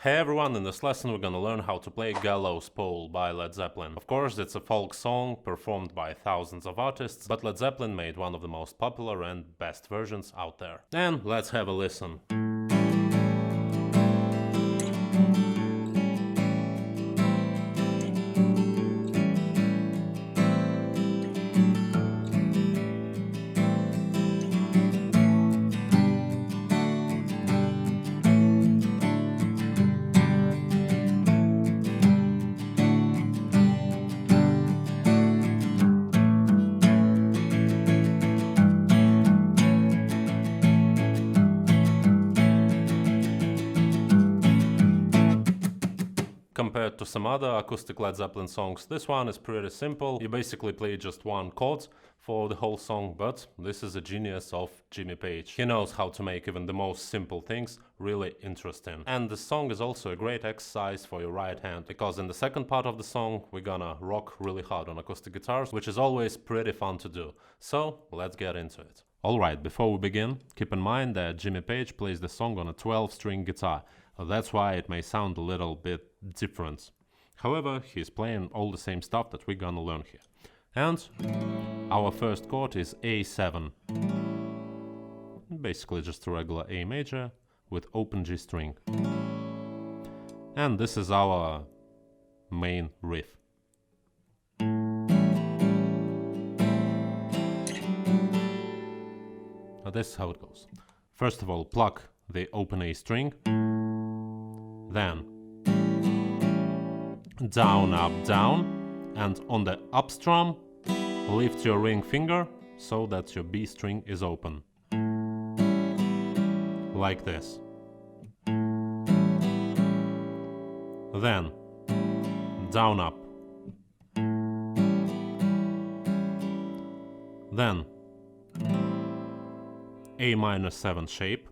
Hey everyone, in this lesson we're gonna learn how to play Gallows Pole by Led Zeppelin. Of course, it's a folk song performed by thousands of artists, but Led Zeppelin made one of the most popular and best versions out there. And let's have a listen. Compared to some other acoustic Led Zeppelin songs, this one is pretty simple. You basically play just one chord for the whole song, but this is a genius of Jimmy Page. He knows how to make even the most simple things really interesting. And the song is also a great exercise for your right hand, because in the second part of the song we're gonna rock really hard on acoustic guitars, which is always pretty fun to do. So let's get into it. Alright, before we begin, keep in mind that Jimmy Page plays the song on a 12-string guitar. That's why it may sound a little bit different. However, he's playing all the same stuff that we're gonna learn here. And our first chord is A7. Basically just a regular A major with open G string. And this is our main riff. Now this is how it goes. First of all, pluck the open A string. Then down, up, down, and on the up strum lift your ring finger so that your B string is open. Like this. Then down, up. Then A minor 7 shape,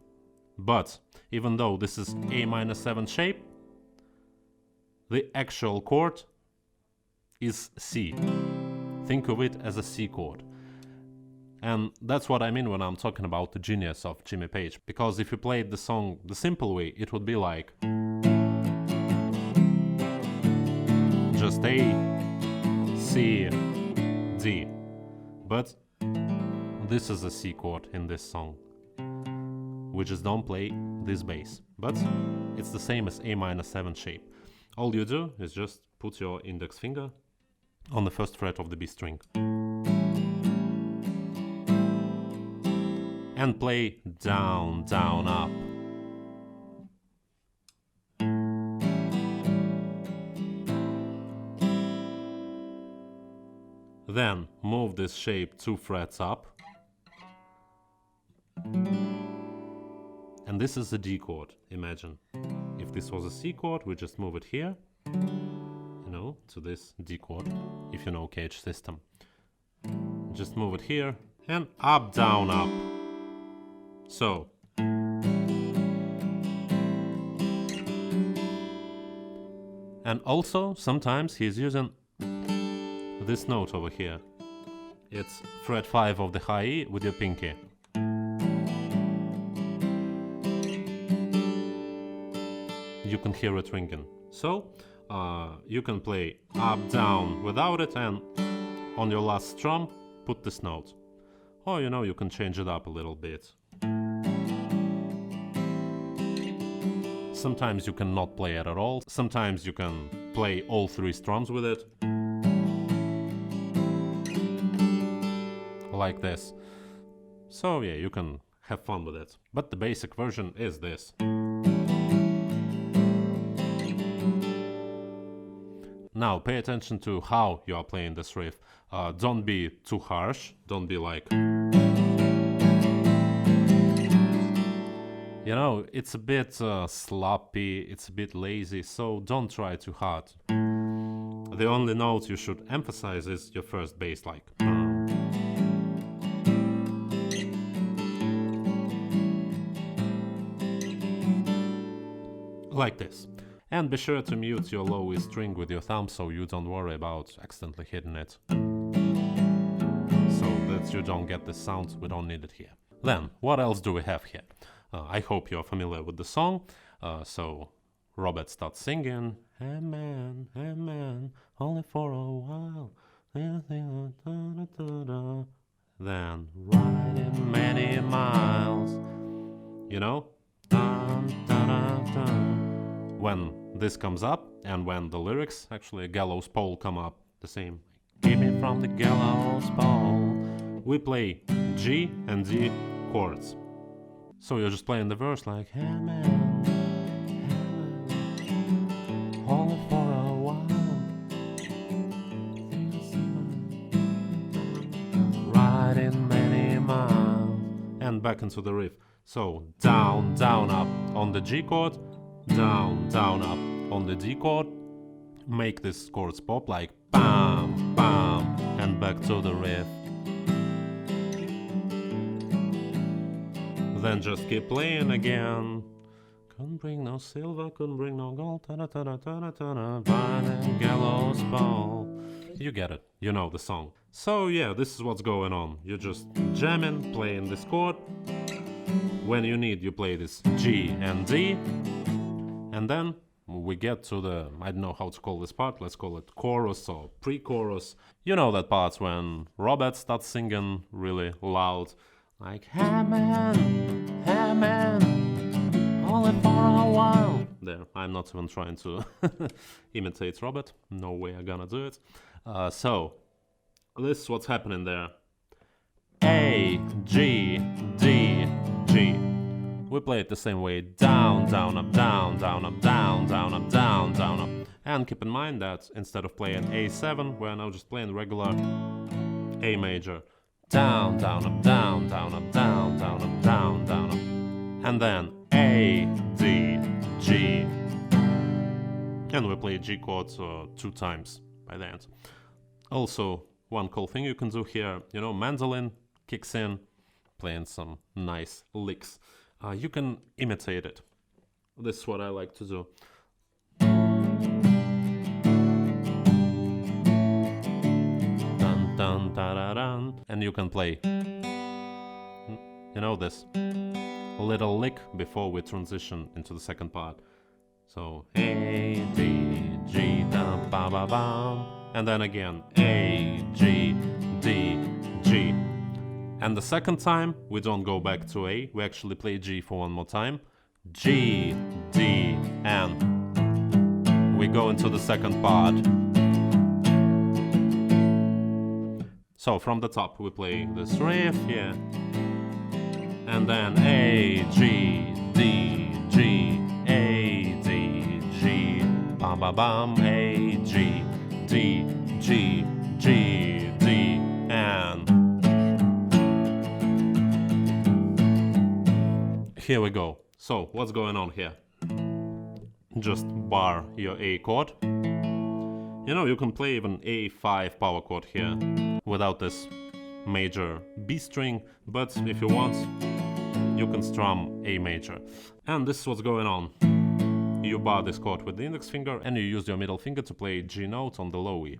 but even though this is A minor 7 shape, the actual chord is C. Think of it as a C chord. And that's what I mean when I'm talking about the genius of Jimmy Page. Because if you played the song the simple way, it would be like just A, C, D. But this is a C chord in this song. We just don't play this bass. But it's the same as A minor 7 shape. All you do is just put your index finger on the first fret of the B string and play down, down, up. Then move this shape 2 frets up. And this is a D chord, imagine. If this was a C chord, we just move it here, you know, to this D chord, if you know Cage system. Just move it here, and up, down, up. So. And also, sometimes he's using this note over here. It's fret 5 of the high E with your pinky. You can hear it ringing. So you can play up, down without it, and on your last strum put this note. Or you know, you can change it up a little bit. Sometimes you can not play it at all. Sometimes you can play all 3 strums with it. Like this. So yeah, you can have fun with it. But the basic version is this. Now pay attention to how you are playing this riff. Don't be too harsh, don't be like... You know, it's a bit sloppy, it's a bit lazy, so don't try too hard. The only note you should emphasize is your first bass, like... Like this. And be sure to mute your low E string with your thumb so you don't worry about accidentally hitting it. So that you don't get this sound, we don't need it here. Then, what else do we have here? I hope you're familiar with the song, so Robert starts singing, hey man, only for a while. Then riding many miles, you know? When this comes up and when the lyrics, actually Gallows Pole, come up, the same. Keep me from the gallows pole. We play G and D chords. So you're just playing the verse like, hey man, hold it for a while. Riding many miles. And back into the riff. So down, down, up on the G chord, down, down, up on the D chord. Make this chords pop like bam, bam, and back to the riff. Then just keep playing again. Couldn't bring no silver, couldn't bring no gold. Riding gallows pole. You get it, you know the song. So yeah, this is what's going on. You're just jamming, playing this chord. When you need, you play this G and D. And then we get to the, I don't know how to call this part, let's call it chorus or pre-chorus. You know that part when Robert starts singing really loud. Like, hey man, only for a while. There, I'm not even trying to imitate Robert. No way I'm gonna do it. So, this is what's happening there. A, G, D, G. We play it the same way. Down, down, up, down, down, up, down, down, up, down, down, up. And keep in mind that instead of playing A7, we're now just playing regular A major. Down, down, up, down, down, up, down, down, up, down, down, up. And then A, D, G. And we play G chords 2 times by the end. Also, one cool thing you can do here, you know, mandolin kicks in, playing some nice licks. You can imitate it. This is what I like to do. Dun, dun, da, da, dun. And you can play, you know, this little lick before we transition into the second part. So A, D, G, da, ba, ba, bam. And then again A, G, D, G. And the second time, we don't go back to A, we actually play G for one more time. G, D, and we go into the second part. So from the top, we play this riff, yeah. And then A, G, D, G, A, D, G, bam, bam, bam, A, G, D, G, G, D, and here we go. So, what's going on here? Just bar your A chord. You know, you can play even A5 power chord here without this major B string, but if you want, you can strum A major. And this is what's going on. You bar this chord with the index finger and you use your middle finger to play G note on the low E,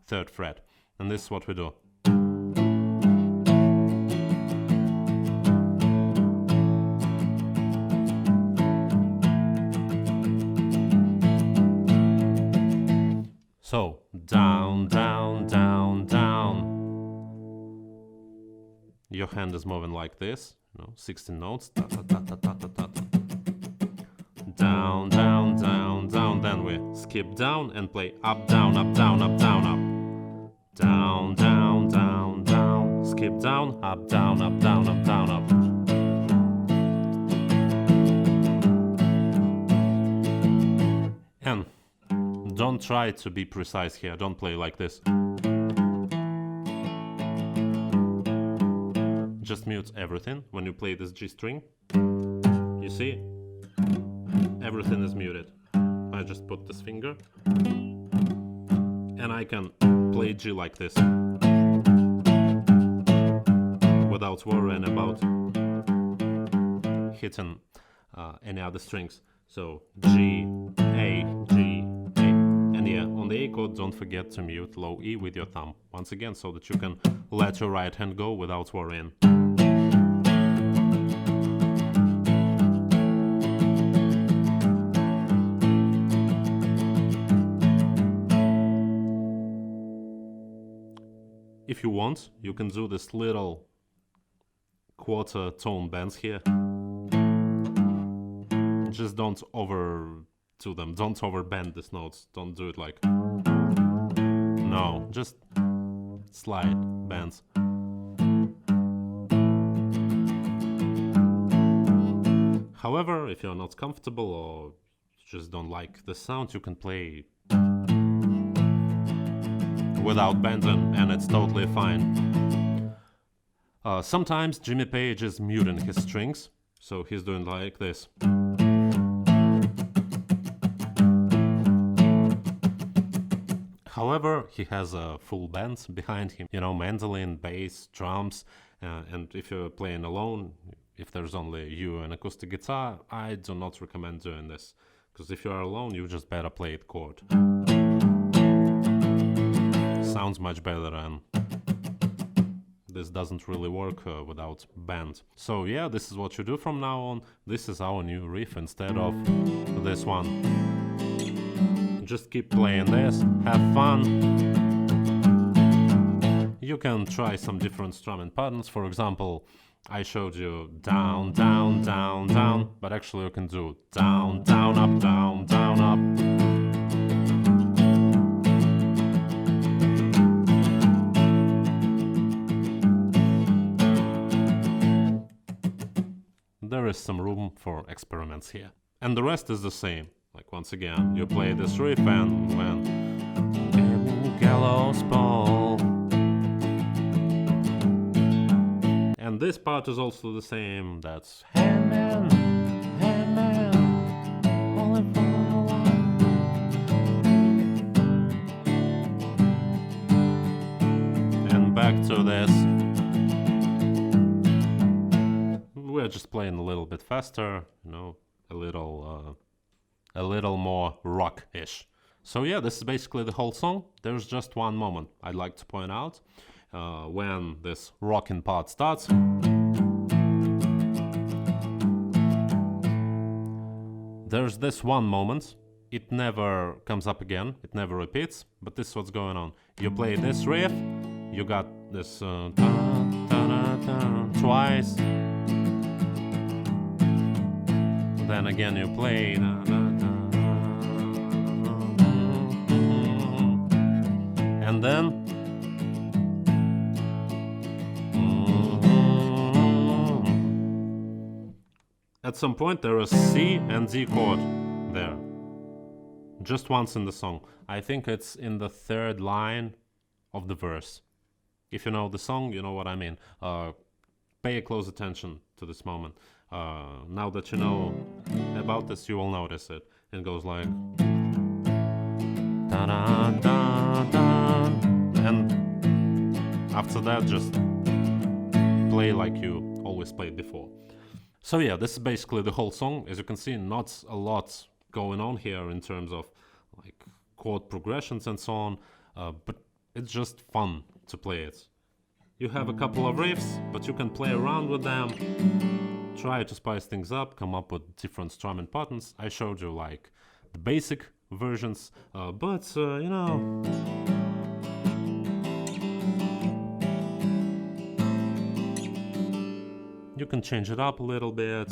3rd fret. And this is what we do. So, down, down, down, down. Your hand is moving like this, you know, 16 notes. Ta, ta, ta, ta, ta, ta, ta. Down, down, down, down. Then we skip down and play up, down, up, down, up, down, up. Down, down, down, down. Skip down, up, down, up, down, up, down, up. And don't try to be precise here, don't play like this. Just mute everything when you play this G string. You see? Everything is muted. I just put this finger and I can play G like this without worrying about hitting any other strings. So G, A, G, A. And yeah, on the A chord, don't forget to mute low E with your thumb once again, so that you can let your right hand go without worrying. if you want, you can do this little quarter tone bends here. Just don't overdo them, don't overbend these notes, don't do it like... No, just slight bends. However, if you're not comfortable or just don't like the sound, you can play without bending, and it's totally fine. Sometimes Jimmy Page is muting his strings, so he's doing like this. However, he has a full band behind him, you know, mandolin, bass, drums, and if you're playing alone, if there's only you and acoustic guitar, I do not recommend doing this, because if you are alone, you just better play it chord. Sounds much better, and this doesn't really work without band. So yeah, this is what you do from now on. This is our new riff instead of this one. Just keep playing this, have fun. You can try some different strumming patterns. For example, I showed you down, down, down, down, but actually you can do down, down, up, down, down, up. There is some room for experiments here. And the rest is the same. Like once again, you play this riff and when Gallows Pole. And this part is also the same. That's hey man, only for a while. And back to this. We're just playing a little bit faster, you know, a little more rock-ish. So yeah, this is basically the whole song. There's just one moment I'd like to point out. When this rocking part starts, there's this one moment. It never comes up again, it never repeats, but this is what's going on. You play this riff, you got this twice, then again you play and then at some point there is C and D chord there. Just once in the song. I think it's in the third line of the verse. If you know the song, you know what I mean. Pay close attention to this moment. Now that you know about this, you will notice it. It goes like da da da da, and after that just play like you always played before. So yeah, this is basically the whole song. As you can see, not a lot going on here in terms of like chord progressions and so on, but it's just fun to play it. You have a couple of riffs, but you can play around with them, try to spice things up, come up with different strumming patterns. I showed you like the basic versions, but you know, you can change it up a little bit.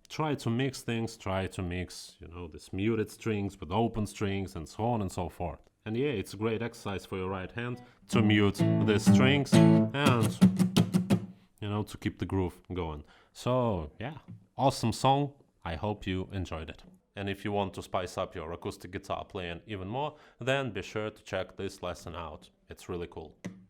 Try to mix things, try to mix, you know, these muted strings with open strings and so on and so forth. And yeah, it's a great exercise for your right hand to mute these strings and, you know, to keep the groove going. So yeah, awesome song. I hope you enjoyed it. And if you want to spice up your acoustic guitar playing even more, then be sure to check this lesson out. It's really cool.